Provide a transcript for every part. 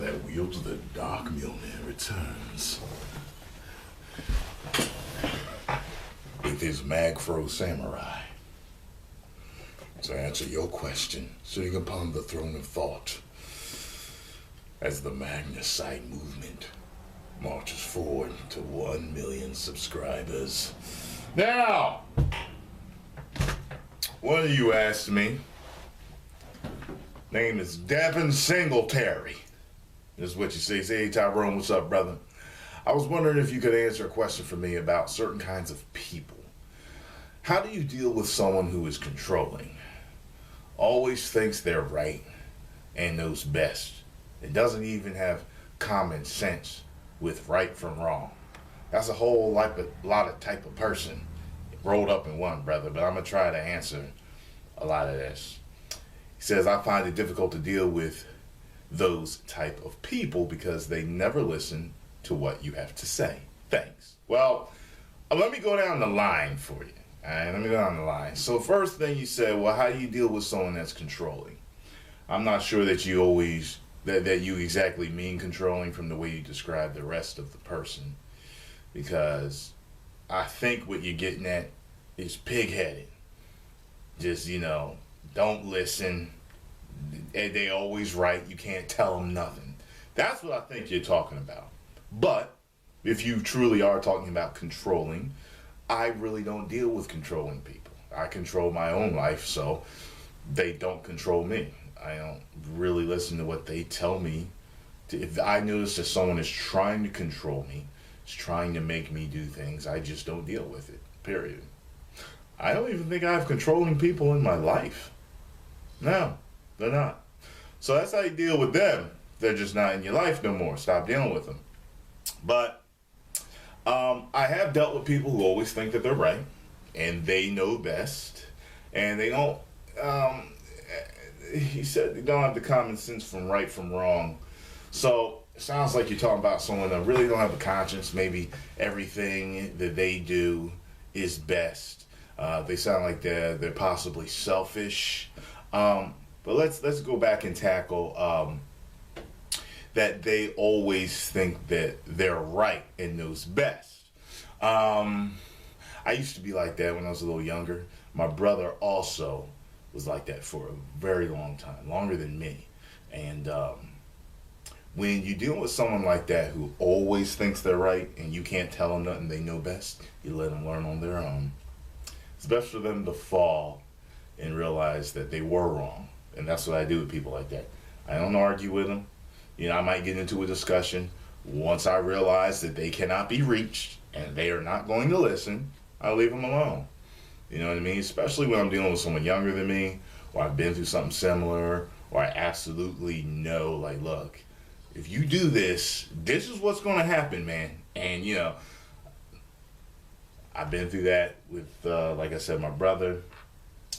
that wields the dark Mjolnir returns with his Magfro samurai to answer your question, sitting upon the throne of thought as the Magnus side movement marches forward to 1 million subscribers. Now, one of you asked me, name is Devin Singletary. This is what you say. Say, hey, Tyrone, what's up, brother? I was wondering if you could answer a question for me about certain kinds of people. How do you deal with someone who is controlling, always thinks they're right, and knows best, and doesn't even have common sense with right from wrong? That's a whole lot of type of person rolled up in one, brother, but I'm going to try to answer a lot of this. He says, I find it difficult to deal with those type of people because they never listen to what you have to say. Thanks. Well, let me go down the line for you. All right, let me go down the line. So first thing you said, well, how do you deal with someone that's controlling? I'm not sure that you always, that you exactly mean controlling from the way you describe the rest of the person, because I think what you're getting at is pig-headed. Just, don't listen. They always right. You can't tell them nothing. That's what I think you're talking about. But if you truly are talking about controlling, I really don't deal with controlling people. I control my own life, so they don't control me. I don't really listen to what they tell me. If I notice that someone is trying to control me, is trying to make me do things, I just don't deal with it, period. I don't even think I have controlling people in my life. No, they're not. So that's how you deal with them. They're just not in your life no more. Stop dealing with them. But I have dealt with people who always think that they're right and they know best, and they don't. He said they don't have the common sense from right from wrong. So it sounds like you're talking about someone that really don't have a conscience. Maybe everything that they do is best. They sound like they're possibly selfish. But let's go back and tackle that they always think that they're right and knows best. I used to be like that when I was a little younger. My brother also was like that for a very long time, longer than me. And when you're dealing with someone like that who always thinks they're right and you can't tell them nothing, they know best, you let them learn on their own. It's best for them to fall and realize that they were wrong. And that's what I do with people like that. I don't argue with them. I might get into a discussion. Once I realize that they cannot be reached and they are not going to listen, I leave them alone. You know what I mean? Especially when I'm dealing with someone younger than me, or I've been through something similar, or I absolutely know, like, look, if you do this, this is what's going to happen, man. And, I've been through that with, like I said, my brother,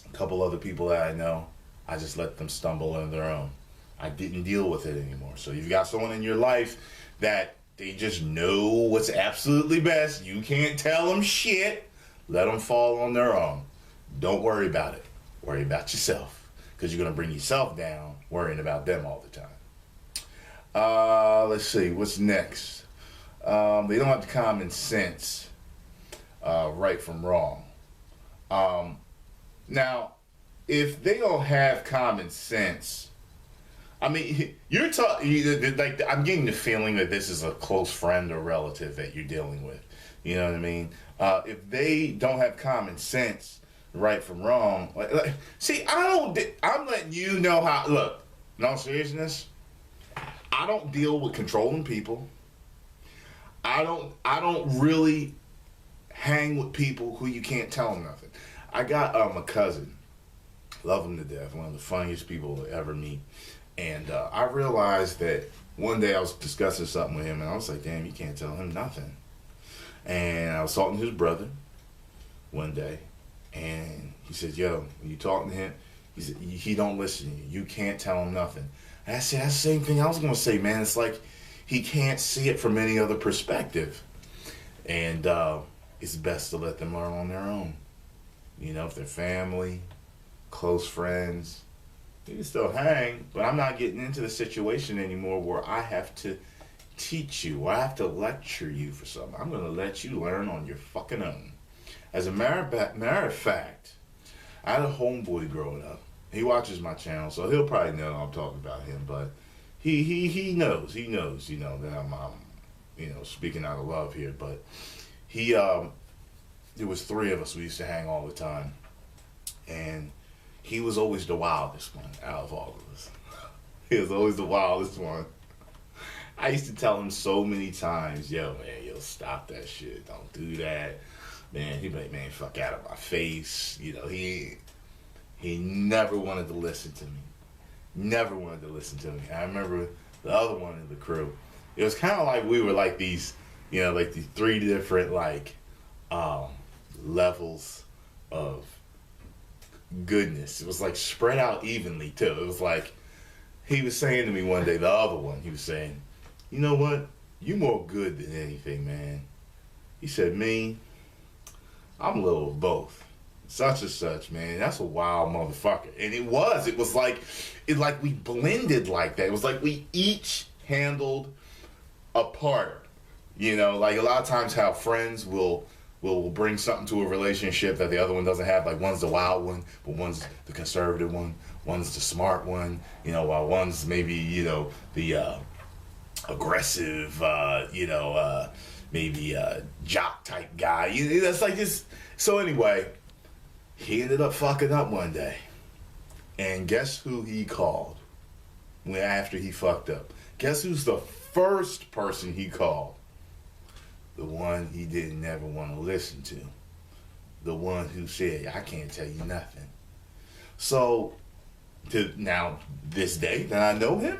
a couple other people that I know. I just let them stumble on their own. I didn't deal with it anymore. So you've got someone in your life that they just know what's absolutely best. You can't tell them shit. Let them fall on their own. Don't worry about it. Worry about yourself, because you're going to bring yourself down worrying about them all the time. Let's see. What's next? They don't have the common sense, right from wrong. Now, if they don't have common sense, I mean, you're talking, like, I'm getting the feeling that this is a close friend or relative that you're dealing with. You know what I mean? If they don't have common sense, right from wrong, see, I'm letting you know how, look, in all seriousness, I don't deal with controlling people. I don't really hang with people who you can't tell them nothing. I got a cousin, love him to death, one of the funniest people to ever meet. And I realized that one day I was discussing something with him, and I was like, damn, you can't tell him nothing. And I was talking to his brother one day, and he said, yo, when you talking to him, he said, he don't listen to you. You can't tell him nothing. And I said, that's the same thing I was going to say, man. It's like he can't see it from any other perspective. And it's best to let them learn on their own. If they're family, close friends, We can still hang, but I'm not getting into the situation anymore where I have to teach you or I have to lecture you for something. I'm going to let you learn on your fucking own. As a matter of fact, I had a homeboy growing up. He watches my channel, so he'll probably know I'm talking about him, but he knows, that I'm speaking out of love here, but there was three of us. We used to hang all the time, and he was always the wildest one out of all of us. He was always the wildest one. I used to tell him so many times, yo, man, stop that shit. Don't do that. Man, he'd be like, man, fuck out of my face. He never wanted to listen to me. Never wanted to listen to me. I remember the other one in the crew. It was kind of like we were like these, like these three different, levels of goodness. It was like spread out evenly, too. It was like, he was saying to me one day, the other one, he was saying, you know what? You more good than anything, man. He said, me, I'm a little of both. Such and such, man. That's a wild motherfucker. And it was like we blended like that. It was like we each handled a part. Like a lot of times how friends will bring something to a relationship that the other one doesn't have. Like one's the wild one, but one's the conservative one. One's the smart one, while one's maybe, the aggressive, maybe a jock type guy. That's like this. So anyway, he ended up fucking up one day. And guess who he called after he fucked up? Guess who's the first person he called? The one he didn't ever want to listen to. The one who said, I can't tell you nothing. So, now, this day that I know him,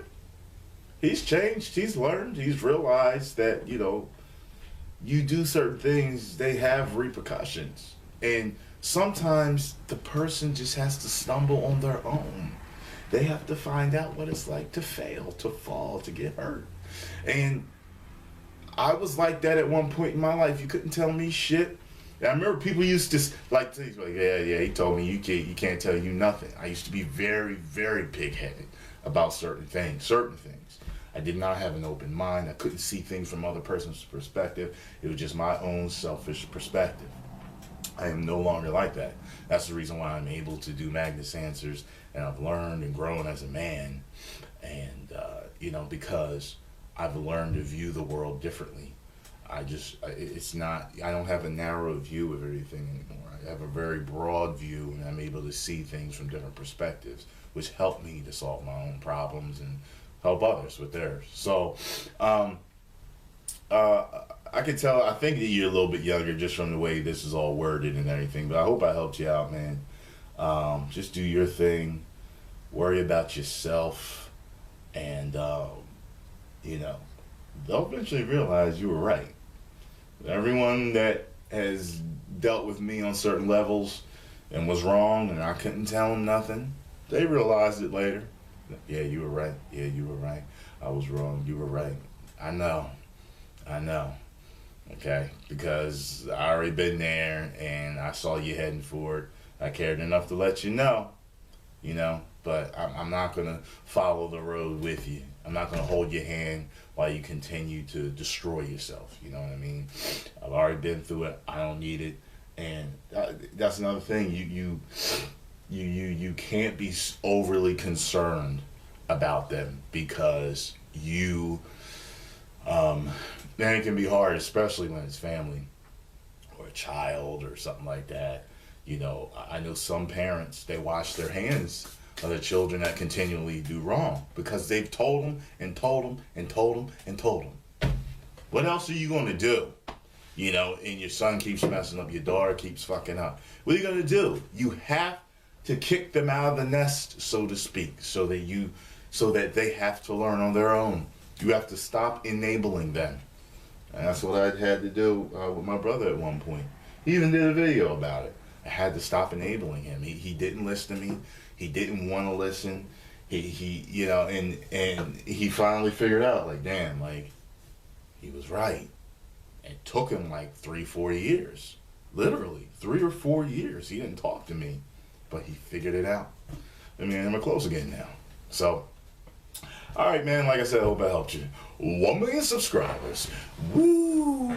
he's changed, he's learned, he's realized that, you do certain things, they have repercussions. And sometimes the person just has to stumble on their own. They have to find out what it's like to fail, to fall, to get hurt. And I was like that at one point in my life. You couldn't tell me shit. And I remember people used to yeah, he told me you can't tell you nothing. I used to be very, very pig-headed about certain things. I did not have an open mind. I couldn't see things from other person's perspective. It was just my own selfish perspective. I am no longer like that. That's the reason why I'm able to do Magnus Answers, and I've learned and grown as a man, and because I've learned to view the world differently. I don't have a narrow view of everything anymore. I have a very broad view, and I'm able to see things from different perspectives, which help me to solve my own problems and help others with theirs. So, I can tell, I think that you're a little bit younger just from the way this is all worded and everything, but I hope I helped you out, man. Just do your thing, worry about yourself, and, they'll eventually realize you were right. Everyone that has dealt with me on certain levels and was wrong and I couldn't tell them nothing, they realized it later. Yeah, you were right. Yeah, you were right. I was wrong. You were right. I know. Okay, because I already been there and I saw you heading for it. I cared enough to let you know, but I'm not going to follow the road with you. I'm not going to hold your hand while you continue to destroy yourself. You know what I mean? I've already been through it. I don't need it. And that's another thing. You can't be overly concerned about them because man, it can be hard, especially when it's family or a child or something like that. I know some parents, they wash their hands of the children that continually do wrong because they've told them and told them and told them and told them. What else are you going to do? And your son keeps messing up, your daughter keeps fucking up. What are you going to do? You have to kick them out of the nest, so to speak, so that they have to learn on their own. You have to stop enabling them. And that's what I had to do with my brother at one point. He even did a video about it. I had to stop enabling him. He didn't listen to me. He didn't want to listen. He and he finally figured out, damn, he was right. It took him 3-4 years. Literally, 3 or 4 years. He didn't talk to me, but he figured it out. and me and him are close again now. So, all right, man. Like I said, I hope I helped you. 1 million subscribers. Woo!